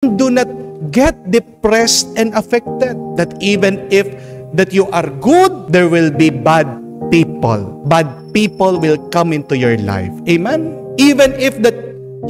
Do not get depressed and affected. That even if that you are good, there will be bad people. Bad people will come into your life. Amen? Even if that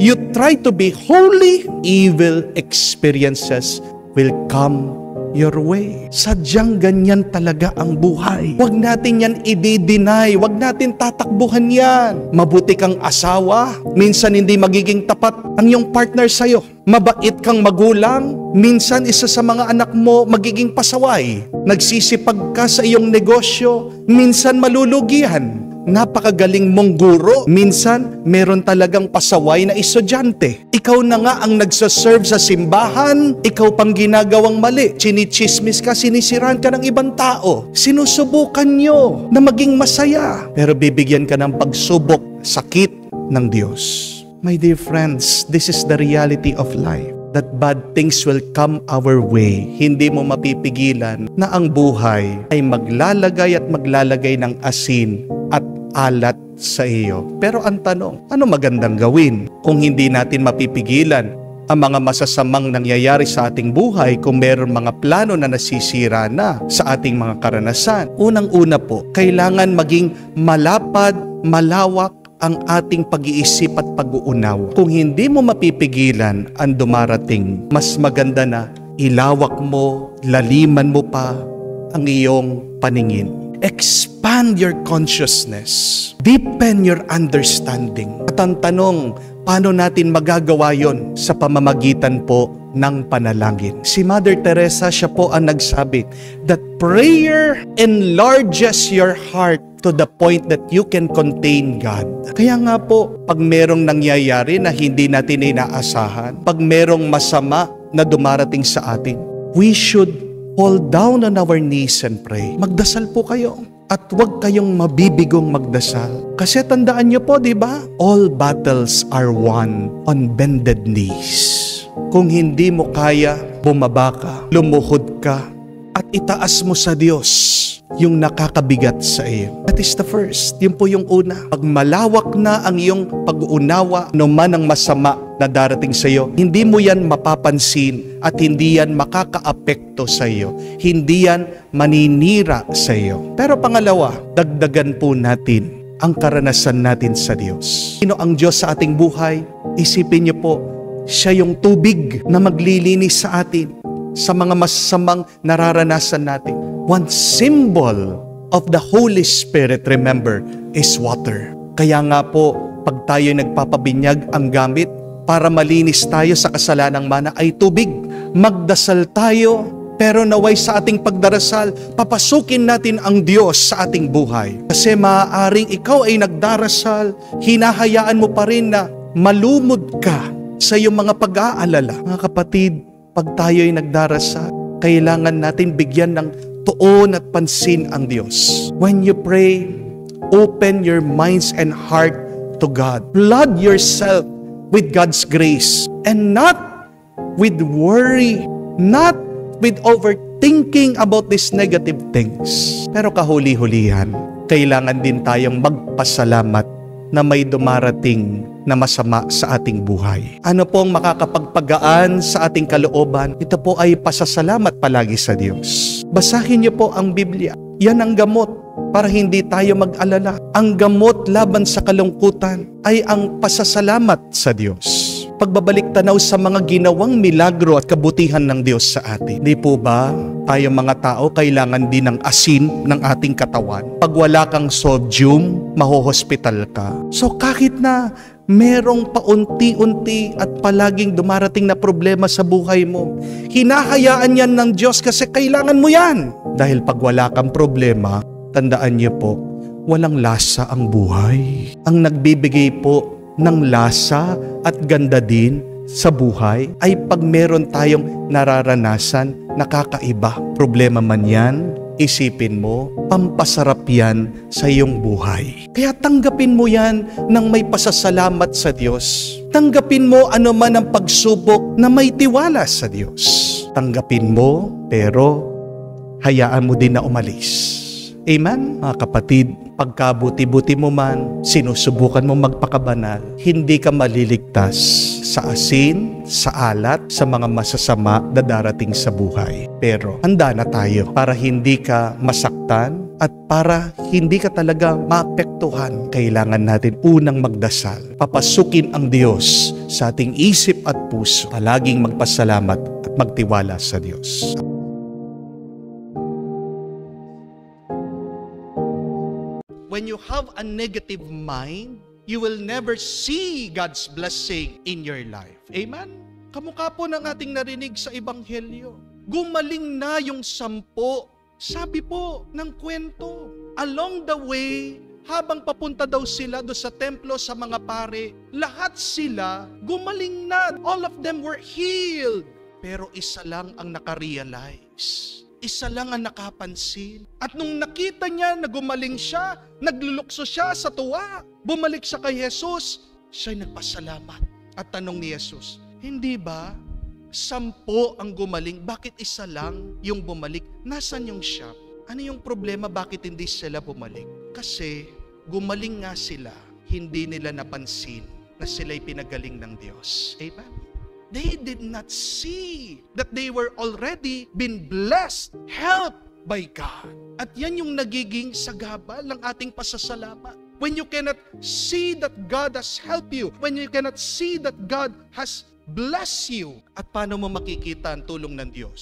you try to be holy, evil experiences will come your way. Sadyang ganyan talaga ang buhay. Huwag natin yan i-deny. Huwag natin tatakbuhan yan. Mabuti kang asawa, minsan hindi magiging tapat ang iyong partner sa'yo. Mabait kang magulang, minsan isa sa mga anak mo magiging pasaway. Nagsisipag ka sa iyong negosyo, minsan malulugihan. Napakagaling mong guro, minsan meron talagang pasaway na estudyante. Ikaw na nga ang nagsaserve sa simbahan, ikaw pang ginagawang mali. Chinichismis ka, sinisiran ka ng ibang tao. Sinusubukan nyo na maging masaya, pero bibigyan ka ng pagsubok, sakit ng Diyos. My dear friends, this is the reality of life. That bad things will come our way. Hindi mo mapipigilan na ang buhay ay maglalagay at maglalagay ng asin at alat sa iyo. Pero ang tanong, ano magandang gawin kung hindi natin mapipigilan ang mga masasamang nangyayari sa ating buhay kung meron mga plano na nasisira na sa ating mga karanasan? Unang-una po, kailangan maging malapad, malawak ang ating pag-iisip at pag-uunawa. Kung hindi mo mapipigilan ang dumarating, mas maganda na ilawak mo, laliman mo pa ang iyong paningin. Expand your consciousness. Deepen your understanding. At ang tanong, paano natin magagawa yon? Sa pamamagitan po ng panalangin. Si Mother Teresa, siya po ang nagsabi that prayer enlarges your heart to the point that you can contain God. Kaya nga po, pag merong nangyayari na hindi natin inaasahan, pag merong masama na dumarating sa atin, we should fall down on our knees and pray. Magdasal po kayo. At huwag kayong mabibigong magdasal. Kasi tandaan niyo po, di ba? All battles are won on bended knees. Kung hindi mo kaya, bumaba ka, lumuhod ka, at itaas mo sa Diyos yung nakakabigat sa iyo. That is the first. Yun po yung una. Pag malawak na ang iyong pag-uunawa, no man ang masama na darating sa iyo, hindi mo yan mapapansin at hindi yan makakaapekto sa iyo. Hindi yan maninira sa iyo. Pero pangalawa, dagdagan po natin ang karanasan natin sa Diyos. Sino ang Diyos sa ating buhay? Isipin niyo po, siya yung tubig na maglilinis sa atin sa mga masamang nararanasan natin. One symbol of the Holy Spirit, remember, is water. Kaya nga po, pag tayo nagpapabinyag, ang gamit para malinis tayo sa kasalanang mana ay tubig. Magdasal tayo, pero naway sa ating pagdarasal, papasukin natin ang Diyos sa ating buhay. Kasi maaaring ikaw ay nagdarasal, hinahayaan mo pa rin na malumod ka sa iyong mga pag-aalala. Mga kapatid, pag tayo ay nagdarasal, kailangan natin bigyan ng tuon at pansin ang Diyos. When you pray, open your minds and heart to God. Flood yourself with God's grace and not with worry, not with overthinking about these negative things. Pero kahuli-hulihan, kailangan din tayong magpasalamat na may dumarating na masama sa ating buhay. Ano pong makakapagpagaan sa ating kalooban? Ito po ay pasasalamat palagi sa Diyos. Basahin niyo po ang Biblia. Yan ang gamot para hindi tayo mag-alala. Ang gamot laban sa kalungkutan ay ang pasasalamat sa Diyos. Pagbabalik tanaw sa mga ginawang milagro at kabutihan ng Diyos sa atin. Di po ba tayo mga tao kailangan din ng asin ng ating katawan? Pag wala kang sodium, mahohospital ka. So kahit na merong paunti-unti at palaging dumarating na problema sa buhay mo, hinahayaan yan ng Diyos kasi kailangan mo yan. Dahil pag wala kang problema, tandaan niyo po, walang lasa ang buhay. Ang nagbibigay po ng lasa at ganda din sa buhay ay pag meron tayong nararanasan nakakaiba. Problema man yan, isipin mo, pampasarap yan sa iyong buhay. Kaya tanggapin mo yan ng may pasasalamat sa Diyos. Tanggapin mo ano man ang pagsubok na may tiwala sa Diyos. Tanggapin mo, pero hayaan mo din na umalis. Amen? Mga kapatid, pagkabuti-buti mo man, sinusubukan mo magpakabanal, hindi ka maliligtas sa asin, sa alat, sa mga masasama na darating sa buhay. Pero handa na tayo para hindi ka masaktan at para hindi ka talaga maapektuhan. Kailangan natin unang magdasal. Papasukin ang Diyos sa ating isip at puso. Palaging magpasalamat at magtiwala sa Diyos. When you have a negative mind, you will never see God's blessing in your life. Amen? Kamukha po ng ating narinig sa Ebanghelyo. Gumaling na yung 10. Sabi po ng kwento. Along the way, habang papunta daw sila do sa templo sa mga pare, lahat sila gumaling na. All of them were healed. Pero isa lang ang nakarealize. Isa lang ang nakapansin. At nung nakita niya na gumaling siya, naglulukso siya sa tuwa. Bumalik siya kay Jesus, siya'y nagpasalamat. At tanong ni Jesus, hindi ba 10 ang gumaling? Bakit isa lang yung bumalik? Nasaan yung siya? Ano yung problema? Bakit hindi sila bumalik? Kasi gumaling nga sila, hindi nila napansin na sila'y pinagaling ng Diyos. Amen? They did not see that they were already been blessed, helped by God. At yan yung nagiging sagabal ng ating pasasalamat. When you cannot see that God has helped you, when you cannot see that God has blessed you, at paano mo makikita ang tulong ng Diyos?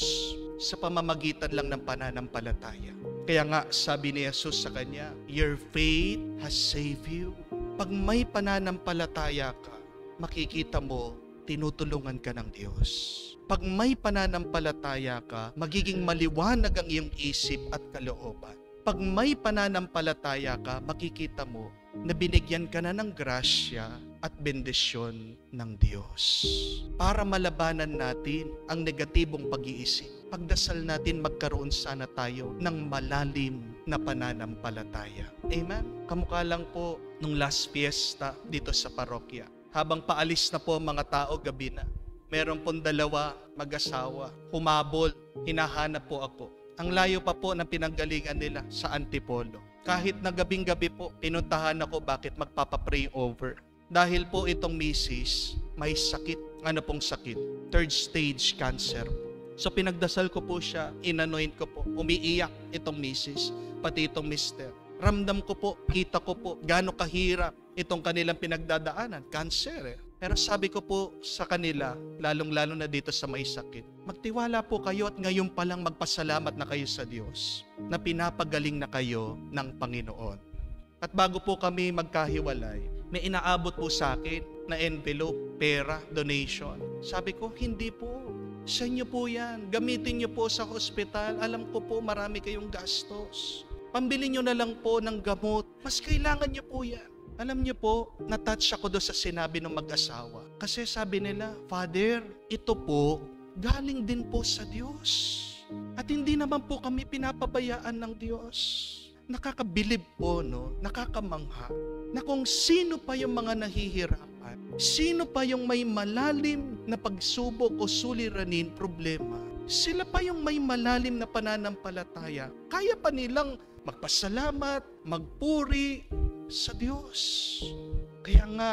Sa pamamagitan lang ng pananampalataya. Kaya nga, sabi ni Jesus sa kanya, your faith has saved you. Pag may pananampalataya ka, makikita mo, tinutulungan ka ng Diyos. Pag may pananampalataya ka, magiging maliwanag ang iyong isip at kalooban. Pag may pananampalataya ka, makikita mo na binigyan ka na ng grasya at bendisyon ng Diyos. Para malabanan natin ang negatibong pag-iisip, pagdasal natin magkaroon sana tayo ng malalim na pananampalataya. Amen? Kamukha lang po nung last fiesta dito sa parokya. Habang paalis na po mga tao gabi na, meron pong 2 mag-asawa, humabol, hinahanap po ako. Ang layo pa po ng pinanggalingan nila sa Antipolo. Kahit na gabing-gabi po, pinuntahan ako bakit magpapapray over. Dahil po itong misis, may sakit. Ano pong sakit? 3rd stage cancer po. So pinagdasal ko po siya, inanoint ko po, umiiyak itong misis, pati itong mister. Ramdam ko po, kita ko po, gaano kahirap itong kanilang pinagdadaanan, cancer eh. Pero sabi ko po sa kanila, lalong-lalo na dito sa may sakit, magtiwala po kayo at ngayon pa lang magpasalamat na kayo sa Diyos na pinapagaling na kayo ng Panginoon. At bago po kami magkahiwalay, may inaabot po sa akin na envelope, pera, donation. Sabi ko, hindi po. Sa inyo po yan. Gamitin niyo po sa hospital. Alam ko po marami kayong gastos. Pambili nyo na lang po ng gamot. Mas kailangan nyo po yan. Alam nyo po, natouch ako doon sa sinabi ng mag-asawa. Kasi sabi nila, Father, ito po, galing din po sa Diyos. At hindi naman po kami pinapabayaan ng Diyos. Nakakabilib po, no? Nakakamangha, na kung sino pa yung mga nahihirapan, sino pa yung may malalim na pagsubok o suliranin, problema, sila pa yung may malalim na pananampalataya, kaya pa nilang magpasalamat, magpuri sa Diyos. Kaya nga,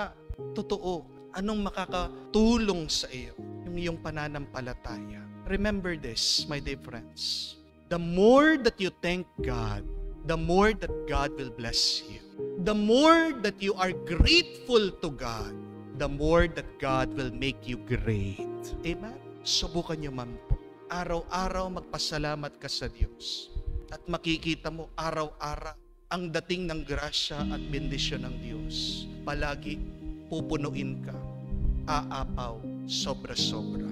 totoo, anong makakatulong sa iyo? Yung iyong pananampalataya. Remember this, my dear friends. The more that you thank God, the more that God will bless you. The more that you are grateful to God, the more that God will make you great. Amen? Subukan niyo man po. Araw-araw magpasalamat ka sa Diyos. At makikita mo araw-araw ang dating ng grasya at bendisyon ng Diyos. Palagi pupunuin ka. Aapaw, sobra-sobra.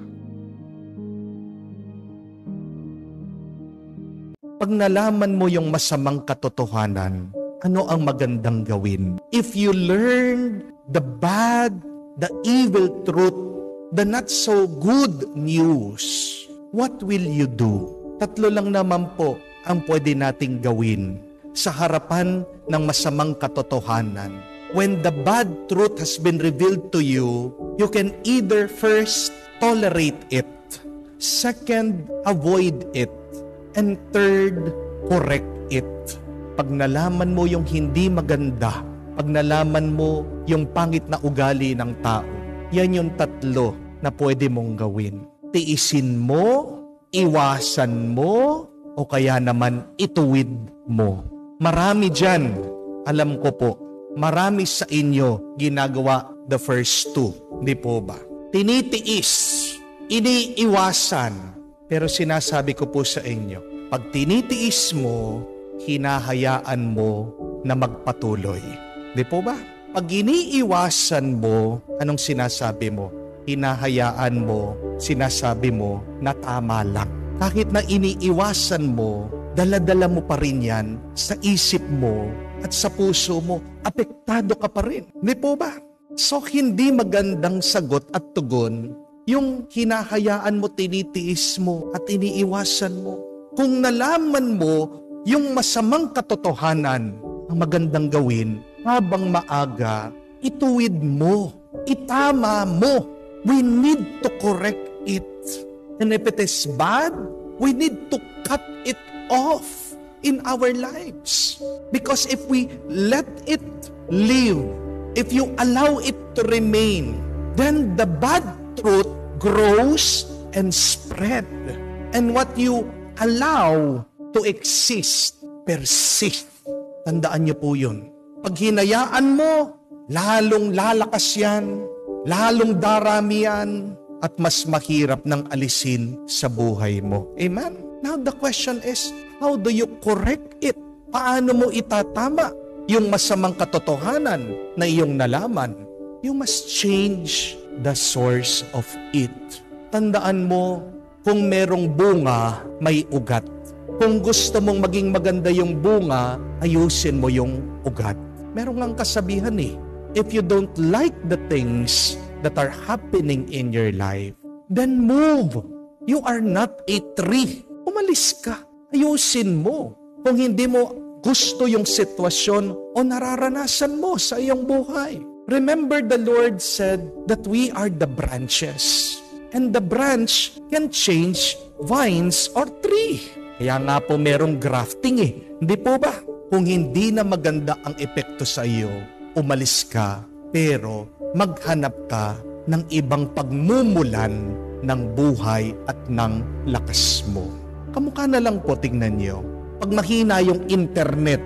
Pag nalaman mo yung masamang katotohanan, ano ang magandang gawin? If you learn the bad, the evil truth, the not so good news, what will you do? 3 lang naman po ang pwede nating gawin sa harapan ng masamang katotohanan. When the bad truth has been revealed to you, you can either first tolerate it, second, avoid it, and third, correct it. Pag nalaman mo yung hindi maganda, pag nalaman mo yung pangit na ugali ng tao, Yan yung tatlo na pwede mong gawin. Tiisin mo, iwasan mo, o kaya naman ituwid mo. Marami dyan, alam ko po, marami sa inyo ginagawa the first two. Di po ba? Tinitiis, iniiwasan. Pero sinasabi ko po sa inyo, pag tinitiis mo, hinahayaan mo na magpatuloy. Di po ba? Pag iniiwasan mo, anong sinasabi mo? Hinahayaan mo, sinasabi mo na tama lang. Kahit na iniiwasan mo, dala-dala mo pa rin yan sa isip mo at sa puso mo, apektado ka pa rin. Di po ba? So, hindi magandang sagot at tugon yung hinahayaan mo, tinitiis mo at iniiwasan mo. Kung nalaman mo yung masamang katotohanan, ang magandang gawin, habang maaga, ituwid mo, itama mo. We need to correct it. And if it is bad, we need to cut it off in our lives. Because if we let it live, if you allow it to remain, then the bad truth grows and spread. And what you allow to exist, persist. Tandaan niyo po yun. Pag hinayaan mo, lalong lalakas yan, lalong darami yan, at mas mahirap nang alisin sa buhay mo. Amen? Now the question is, how do you correct it? Paano mo itatama yung masamang katotohanan na iyong nalaman? You must change the source of it. Tandaan mo, kung merong bunga, may ugat. Kung gusto mong maging maganda yung bunga, ayusin mo yung ugat. Meron ngang kasabihan if you don't like the things that are happening in your life, then move. You are not a tree. Umalis ka. Ayusin mo. Kung hindi mo gusto yung sitwasyon o nararanasan mo sa iyong buhay. Remember, the Lord said that we are the branches. And the branch can change vines or tree. Kaya nga po merong grafting Hindi po ba? Kung hindi na maganda ang epekto sa iyo, umalis ka, pero maghanap ka ng ibang pagmumulan ng buhay at ng lakas mo. Kamukha na lang po, tingnan niyo. Pag mahina yung internet,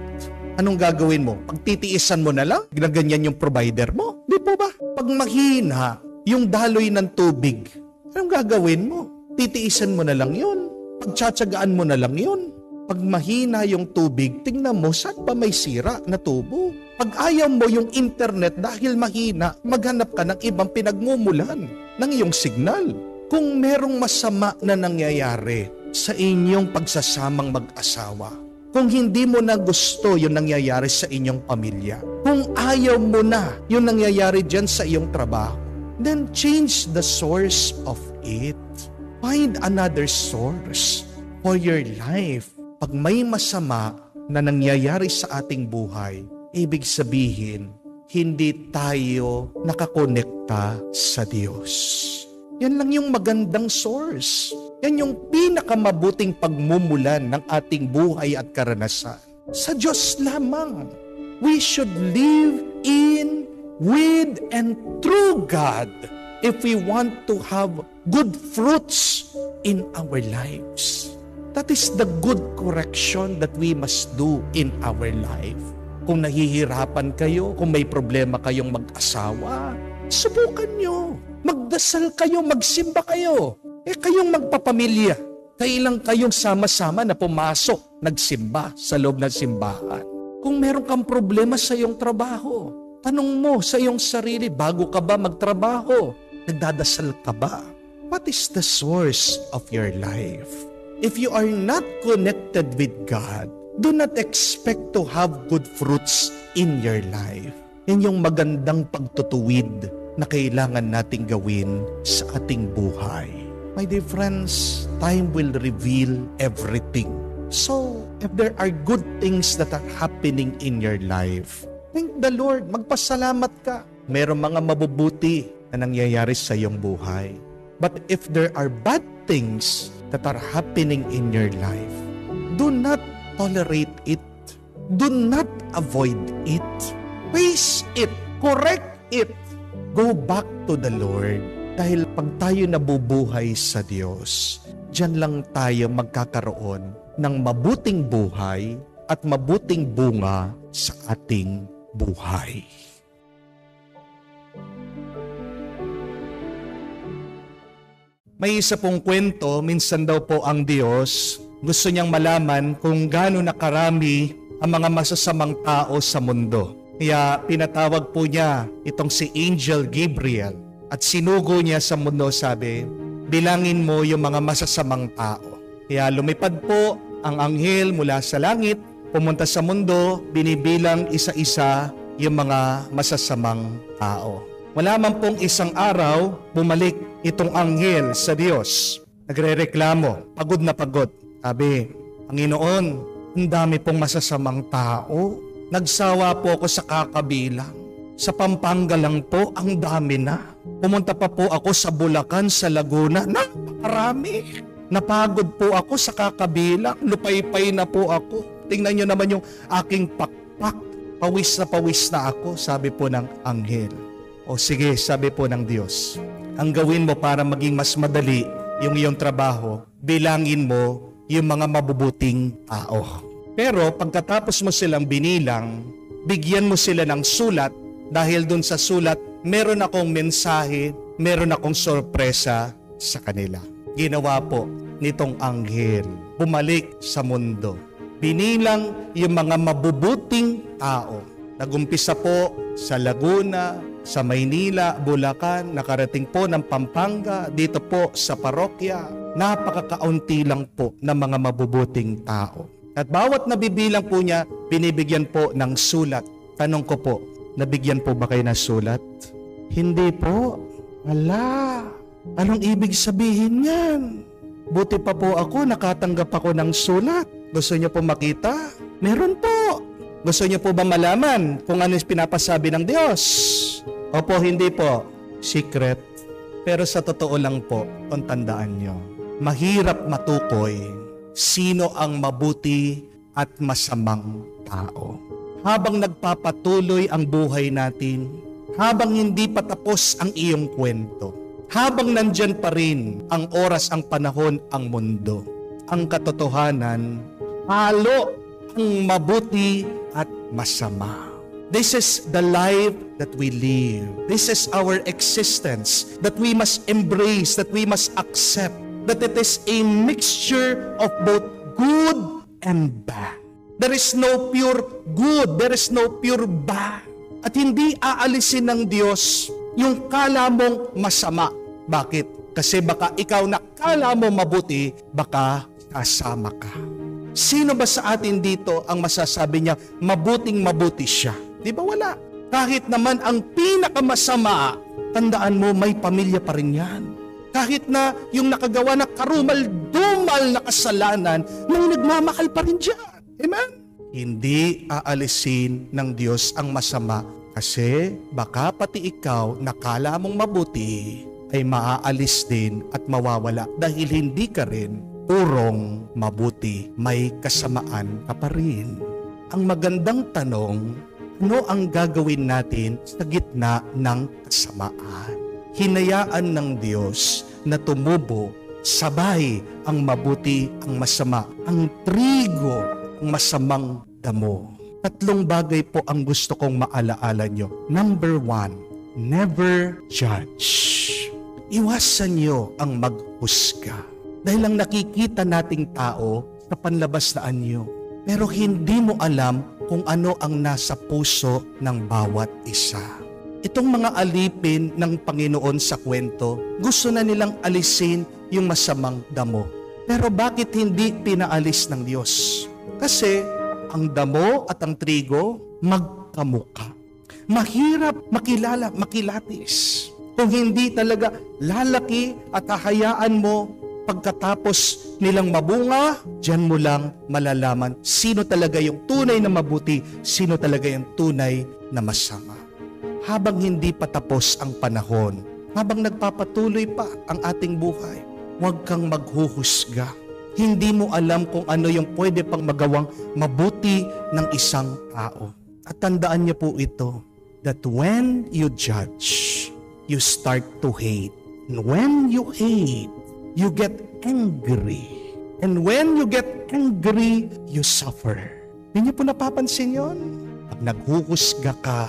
anong gagawin mo? Pagtitiisan mo na lang? Ginaganyan yung provider mo? Di po ba? Pag mahina yung daloy ng tubig, anong gagawin mo? Titiisan mo na lang yun. Pagtsatsagaan mo na lang yun. Pag mahina yung tubig, tingnan mo, saan pa may sira na tubo? Pag ayaw mo yung internet dahil mahina, maghanap ka ng ibang pinagmumulan ng iyong signal. Kung merong masama na nangyayari sa inyong pagsasamang mag-asawa, kung hindi mo na gusto yung nangyayari sa inyong pamilya, kung ayaw mo na yung nangyayari dyan sa iyong trabaho, then change the source of it. Find another source for your life. Pag may masama na nangyayari sa ating buhay, ibig sabihin, hindi tayo nakakonekta sa Diyos. Yan lang yung magandang source. Yan yung pinakamabuting pagmumulan ng ating buhay at karanasan. Sa Diyos lamang. We should live in, with, and through God if we want to have good fruits in our lives. That is the good correction that we must do in our life. Kung nahihirapan kayo, kung may problema kayong mag-asawa, subukan nyo. Magdasal kayo, magsimba kayo. Kayong magpapamilya. Kailang kayong sama-sama na pumasok, nagsimba sa loob ng simbahan. Kung meron kang problema sa iyong trabaho, tanong mo sa iyong sarili, bago ka ba magtrabaho? Nagdadasal ka ba? What is the source of your life? If you are not connected with God, do not expect to have good fruits in your life. Yan yung magandang pagtutuwid na kailangan nating gawin sa ating buhay. My dear friends, time will reveal everything. So, if there are good things that are happening in your life, thank the Lord, magpasalamat ka. Merong mga mabubuti na nangyayari sa iyong buhay. But if there are bad things that are happening in your life, do not tolerate it. Do not avoid it. Face it. Correct it. Go back to the Lord. Dahil pag tayo nabubuhay sa Diyos, diyan lang tayo magkakaroon ng mabuting buhay at mabuting bunga sa ating buhay. May isa pong kwento, minsan daw po ang Diyos, gusto niyang malaman kung gaano nakarami ang mga masasamang tao sa mundo. Kaya pinatawag po niya itong si Angel Gabriel at sinugo niya sa mundo, sabi, bilangin mo yung mga masasamang tao. Kaya lumipad po ang anghel mula sa langit, pumunta sa mundo, binibilang isa-isa yung mga masasamang tao. Wala man pong isang araw, bumalik itong anghel sa Diyos. Nagrereklamo, pagod na pagod. Sabi, Panginoon, ang dami pong masasamang tao. Nagsawa po ako sa kakabilang. Sa Pampanga lang po, ang dami na. Pumunta pa po ako sa Bulacan, sa Laguna. Napakarami. Napagod po ako sa kakabilang. Lupay-pay na po ako. Tingnan nyo naman yung aking pakpak. Pawis na ako, sabi po ng anghel. O sige, sabi po ng Diyos, ang gawin mo para maging mas madali yung iyong trabaho, bilangin mo yung mga mabubuting tao. Pero pagkatapos mo silang binilang, bigyan mo sila ng sulat dahil dun sa sulat, meron akong mensahe, meron akong sorpresa sa kanila. Ginawa po nitong anghel, bumalik sa mundo. Binilang yung mga mabubuting tao. Nagumpisa po sa Laguna, sa Maynila, Bulacan, nakarating po ng Pampanga, dito po sa parokya. Napakakaunti lang po ng mga mabubuting tao. At bawat nabibilang po niya, binibigyan po ng sulat. Tanong ko po, nabigyan po ba kayo ng sulat? Hindi po. Ala, anong ibig sabihin yan? Buti pa po ako, nakatanggap ako ng sulat. Gusto niyo po makita? Meron po. Gusto niyo po ba malaman kung ano yung pinapasabi ng Diyos? Opo, hindi po. Secret. Pero sa totoo lang po, kung tandaan niyo, mahirap matukoy sino ang mabuti at masamang tao. Habang nagpapatuloy ang buhay natin, habang hindi pa tapos ang iyong kwento, habang nandyan pa rin ang oras, ang panahon, ang mundo, ang katotohanan, halo ang mabuti at masama. This is the life that we live. This is our existence that we must embrace, that we must accept, that it is a mixture of both good and bad. There is no pure good, there is no pure bad. At hindi aalisin ng Diyos yung kala mong masama. Bakit? Kasi baka ikaw na kala mo mabuti, baka kasama ka. Sino ba sa atin dito ang masasabi niya mabuting mabuti siya? Di ba wala? Kahit naman ang pinakamasama, tandaan mo may pamilya pa rin yan. Kahit na yung nakagawa na karumal-dumal na kasalanan, may nagmamahal pa rin dyan. Amen? Hindi aalisin ng Diyos ang masama kasi baka pati ikaw nakala mong mabuti ay maaalis din at mawawala dahil hindi ka rin purong mabuti, may kasamaan ka pa rin. Ang magandang tanong, ano ang gagawin natin sa gitna ng kasamaan? Hinayaan ng Diyos na tumubo, sabay ang mabuti, ang masama, ang trigo, ang masamang damo. Tatlong bagay po ang gusto kong maalaala nyo. Number 1, never judge. Iwasan nyo ang maghusga. Dahil ang nakikita nating tao sa panlabas na anyo. Pero hindi mo alam kung ano ang nasa puso ng bawat isa. Itong mga alipin ng Panginoon sa kwento, gusto na nilang alisin yung masamang damo. Pero bakit hindi pinaalis ng Diyos? Kasi ang damo at ang trigo magkamuka. Mahirap makilala, makilatis. Kung hindi talaga lalaki at hahayaan mo pagkatapos nilang mabunga, diyan mo lang malalaman sino talaga yung tunay na mabuti, sino talaga yung tunay na masama. Habang hindi pa tapos ang panahon, habang nagpapatuloy pa ang ating buhay, huwag kang maghuhusga. Hindi mo alam kung ano yung pwede pang magawang mabuti ng isang tao. At tandaan niyo po ito, that when you judge, you start to hate. And when you hate, you get angry. And when you get angry, you suffer. Hindi niyo po napapansin yon? Pag naghuhusga ka,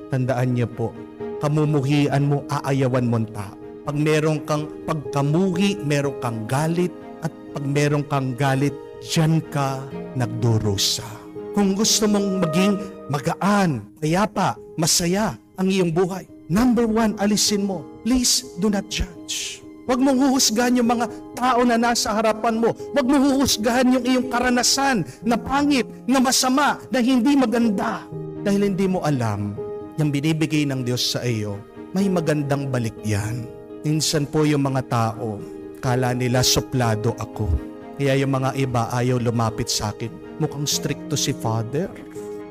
tandaan niyo po, kamumuhian mo, aayawan mo ang tao. Pag meron kang pagkamuhi, meron kang galit, at pag meron kang galit, diyan ka nagdurusa. Kung gusto mong maging magaan, payapa, masaya ang iyong buhay, number 1, alisin mo. Please do not judge. Huwag mong huhusgahan yung mga tao na nasa harapan mo. Huwag mong huhusgahan yung iyong karanasan na pangit, na masama, na hindi maganda. Dahil hindi mo alam, yung binibigay ng Diyos sa iyo, may magandang balik yan. Minsan po yung mga tao, kala nila suplado ako. Kaya yung mga iba ayaw lumapit sa akin. Mukhang stricto si Father.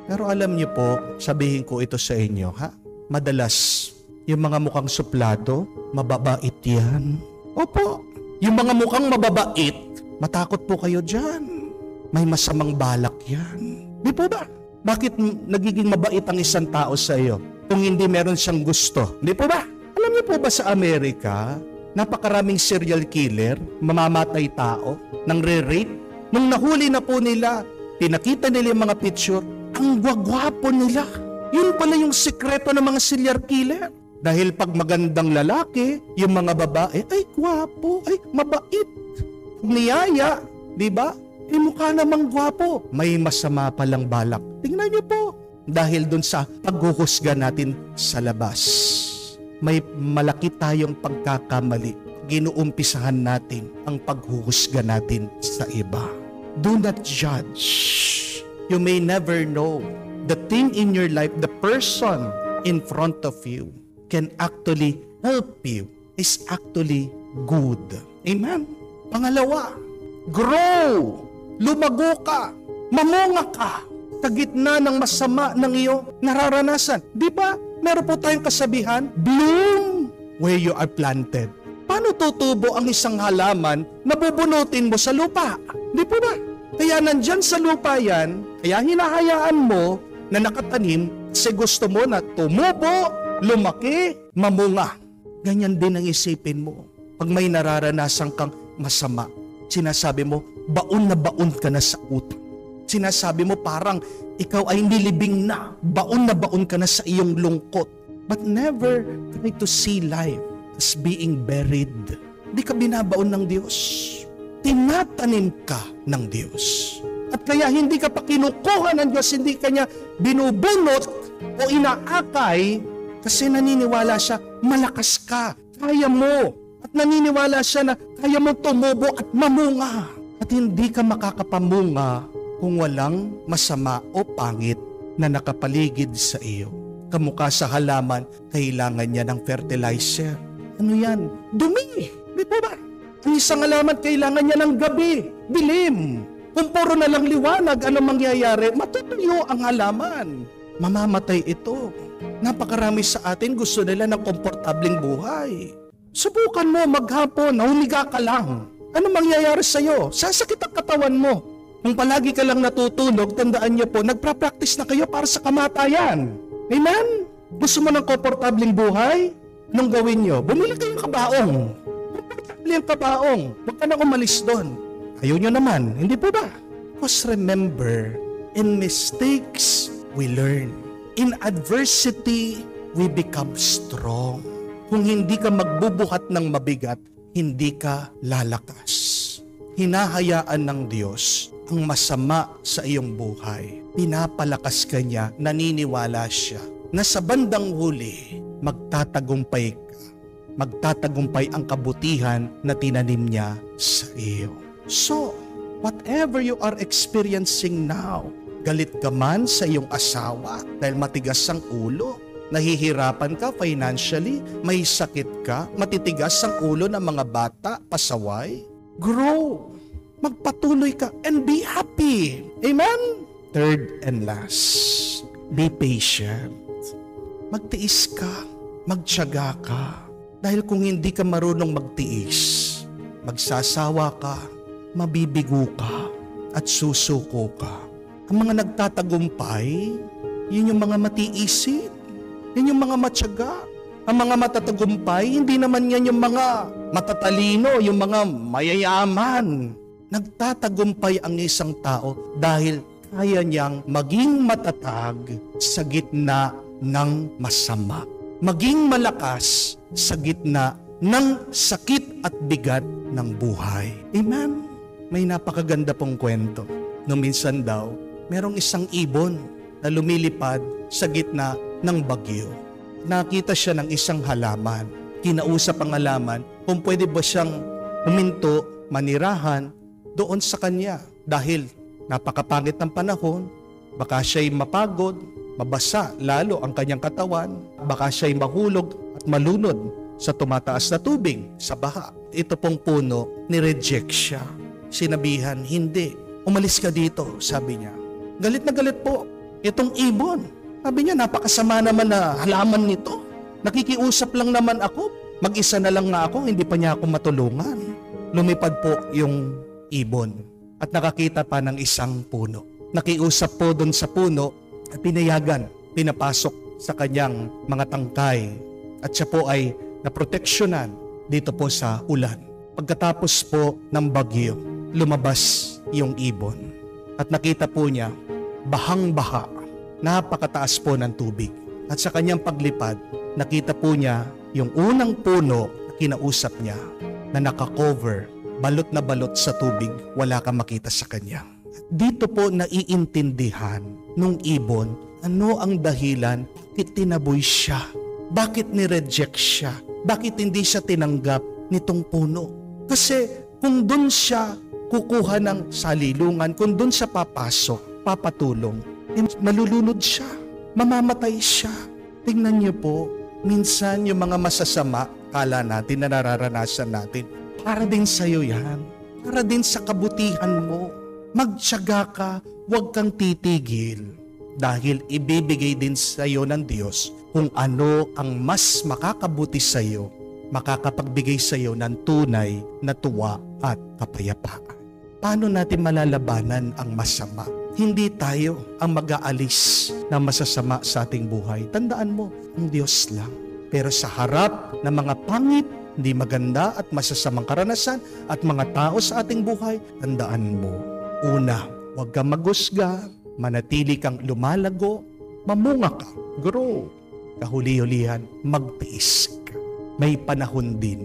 Pero alam niyo po, sabihin ko ito sa inyo, ha? Madalas, yung mga mukhang suplado, mababait yan. Opo, yung mga mukhang mababait, matakot po kayo dyan. May masamang balak yan. Di po ba? Bakit nagiging mabait ang isang tao sa iyo kung hindi meron siyang gusto? Di po ba? Alam niyo po ba sa Amerika, napakaraming serial killer, mamamatay tao, nang re-rape? Nung nahuli na po nila, pinakita nila yung mga picture, ang gwagwapo nila. Yun pala yung sikreto ng mga serial killer. Dahil pag magandang lalaki, yung mga babae, ay gwapo, ay mabait. Niyaya, di ba? Eh mukha namang gwapo. May masama palang balak. Tingnan niyo po. Dahil dun sa paghuhusga natin sa labas, may malaki tayong pagkakamali. Ginuumpisahan natin ang paghuhusga natin sa iba. Do not judge. You may never know. The thing in your life, the person in front of you, can actually help you, is actually good. Amen? Pangalawa, grow. Lumago ka. Mamunga ka sa gitna ng masama ng iyong nararanasan. Di ba? Meron po tayong kasabihan, bloom where you are planted. Paano tutubo ang isang halaman na bubunutin mo sa lupa? Di po ba? Kaya nandyan sa lupa yan, kaya hinahayaan mo na nakatanim kasi gusto mo na tumubo, lumaki, mamunga. Ganyan din ang isipin mo. Pag may nararanasan kang masama, sinasabi mo, baon na baon ka na sa utang. Sinasabi mo parang ikaw ay nilibing na baon ka na sa iyong lungkot. But never try to see life as being buried. Di ka binabaon ng Diyos. Tinatanim ka ng Diyos. At kaya hindi ka pa kinukuha ng Diyos, hindi ka niya binubunot o inaakay kasi naniniwala siya, malakas ka, kaya mo. At naniniwala siya na kaya mo tumubo at mamunga. At hindi ka makakapamunga kung walang masama o pangit na nakapaligid sa iyo. Kamukha sa halaman, kailangan niya ng fertilizer. Ano yan? Dumi! Di po ba? Ang isang halaman, kailangan niya ng gabi, dilim. Kung puro na lang liwanag, ano mangyayari? Matutuyo ang halaman. Mamamatay ito. Napakarami sa atin gusto nila ng komportableng buhay. Subukan mo maghapon, humiga ka lang. Ano mangyayari sa'yo? Sasakit ang katawan mo. Kung palagi ka lang natutulog, tandaan niyo po, nagpra-practice na kayo para sa kamatayan. Amen? Gusto mo ng komportableng buhay? Anong gawin niyo? Bumili kayong kabaong. Komportable ang kabaong. Huwag ka na umalis doon. Ayaw nyo naman, hindi po ba? Because remember, in mistakes, we learn. In adversity, we become strong. Kung hindi ka magbubuhat ng mabigat, hindi ka lalakas. Hinahayaan ng Diyos ang masama sa iyong buhay. Pinapalakas ka niya, naniniwala siya na sa bandang huli, magtatagumpay ka. Magtatagumpay ang kabutihan na tinanim niya sa iyo. So, whatever you are experiencing now, galit ka man sa iyong asawa dahil matigas ang ulo, nahihirapan ka financially, may sakit ka, matitigas ang ulo ng mga bata, pasaway, grow, magpatuloy ka, and be happy. Amen? Third and last, be patient. Magtiis ka, magtiyaga ka, dahil kung hindi ka marunong magtiis, magsasawa ka, mabibigo ka at susuko ka. Ang mga nagtatagumpay, yun yung mga matiisin, yun yung mga matyaga, Ang mga matatagumpay, hindi naman yan yung mga matatalino, yung mga mayayaman. Nagtatagumpay ang isang tao dahil kaya niyang maging matatag sa gitna ng masama. Maging malakas sa gitna ng sakit at bigat ng buhay. Amen? May napakaganda pong kwento. Nung minsan daw, merong isang ibon na lumilipad sa gitna ng bagyo. Nakita siya ng isang halaman. Kinausap ang halaman kung pwede ba siyang huminto, manirahan doon sa kanya. Dahil napakapangit ng panahon, baka siya'y mapagod, mabasa lalo ang kanyang katawan, baka siya'y mahulog at malunod sa tumataas na tubig, sa baha. Ito pong puno, ni-reject siya. Sinabihan, hindi, umalis ka dito, sabi niya. Galit na galit po, itong ibon. Sabi niya, napakasama naman na halaman nito. Nakikiusap lang naman ako. Mag-isa na lang nga ako, hindi pa niya ako matulungan. Lumipad po yung ibon at nakakita pa ng isang puno. Nakiusap po doon sa puno at pinayagan, pinapasok sa kanyang mga tangkay. At siya po ay naproteksyonan dito po sa ulan. Pagkatapos po ng bagyo, lumabas yung ibon. At nakita po niya, bahang-baha. Napakataas po ng tubig. At sa kanyang paglipad, nakita po niya yung unang puno na kinausap niya na nakakover, balot na balot sa tubig, wala kang makita sa kanya. Dito po naiintindihan nung ibon, ano ang dahilan, bakit tinaboy siya? Bakit ni-reject siya? Bakit hindi siya tinanggap nitong puno? Kasi kung doon siya kukuha ng salilungan, kung doon siya papasok, papatulong, malulunod siya, mamamatay siya. Tingnan niyo po, minsan yung mga masasama, kala natin na nararanasan natin, para din sa'yo yan. Para din sa kabutihan mo. Magtiyaga ka, huwag kang titigil. Dahil ibibigay din sa'yo ng Diyos kung ano ang mas makakabuti sa'yo, makakapagbigay sa'yo ng tunay na tuwa at kapayapaan. Paano natin malalabanan ang masama? Hindi tayo ang mag-aalis ng masasama sa ating buhay. Tandaan mo, ang Diyos lang. Pero sa harap ng mga pangit, hindi maganda at masasamang karanasan at mga tao sa ating buhay, tandaan mo, una, huwag kang maghusga, manatili kang lumalago, mamunga ka, grow. Kahuli-hulihan, magtiis ka. May panahon din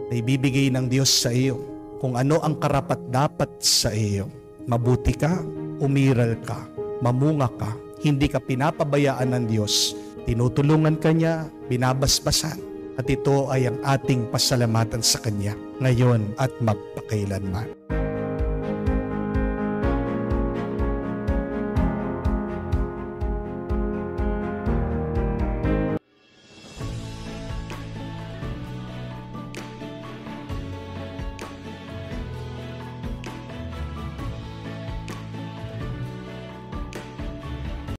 na ibibigay ng Diyos sa iyo kung ano ang karapat-dapat sa iyo. Mabuti ka, umiral ka, mamunga ka, hindi ka pinapabayaan ng Diyos, tinutulungan ka niya, binabasbasan, at ito ay ang ating pasalamatan sa Kanya ngayon at magpakailanman.